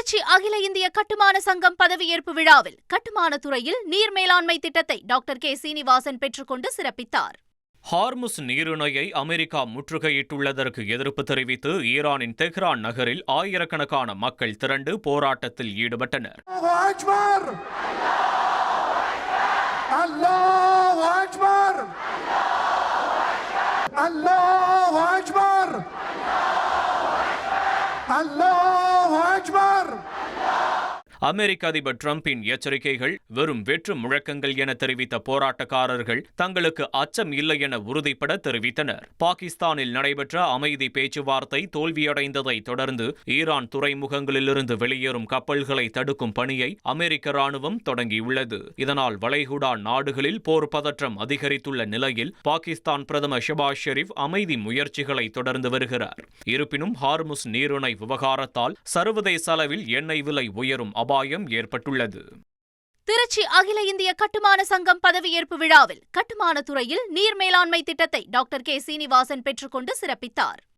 திருச்சி அகில இந்திய கட்டுமான சங்கம் பதவியேற்பு விழாவில் கட்டுமானத் துறையில் நீர் மேலாண்மை திட்டத்தை டாக்டர் கே சீனிவாசன் பெற்றுக்கொண்டு சிறப்பித்தார். ஹார்முஸ் நீரிணையை அமெரிக்கா முற்றுகையிட்டுள்ளதற்கு எதிர்ப்பு தெரிவித்து ஈரானின் தெஹ்ரான் நகரில் ஆயிரக்கணக்கான மக்கள் திரண்டு போராட்டத்தில் ஈடுபட்டனர். அமெரிக்க அதிபர் டிரம்பின் எச்சரிக்கைகள் வெறும் வெற்று முழக்கங்கள் என தெரிவித்த போராட்டக்காரர்கள் தங்களுக்கு அச்சம் இல்லை என உறுதிப்பட தெரிவித்தனர். பாகிஸ்தானில் நடைபெற்ற அமைதி பேச்சுவார்த்தை தோல்வியடைந்ததை தொடர்ந்து ஈரான் துறைமுகங்களிலிருந்து வெளியேறும் கப்பல்களை தடுக்கும் பணியை அமெரிக்க ராணுவம் தொடங்கியுள்ளது. இதனால் வளைகுடா நாடுகளில் போர் பதற்றம் அதிகரித்துள்ள நிலையில் பாகிஸ்தான் பிரதமர் ஷபாஸ் ஷெரீப் அமைதி முயற்சிகளை தொடர்ந்து வருகிறார். இருப்பினும் ஹார்முஸ் நீரிணை விவகாரத்தால் சர்வதேச அளவில் எண்ணெய் விலை உயரும் அபாயம் ஏற்பட்டுள்ளது. திருச்சி அகில இந்திய கட்டுமான சங்கம் பதவியேற்பு விழாவில் கட்டுமானத் துறையில் நீர் மேலாண்மை திட்டத்தை டாக்டர் கே சீனிவாசன் பெற்றுக்கொண்டு சிறப்பித்தார்.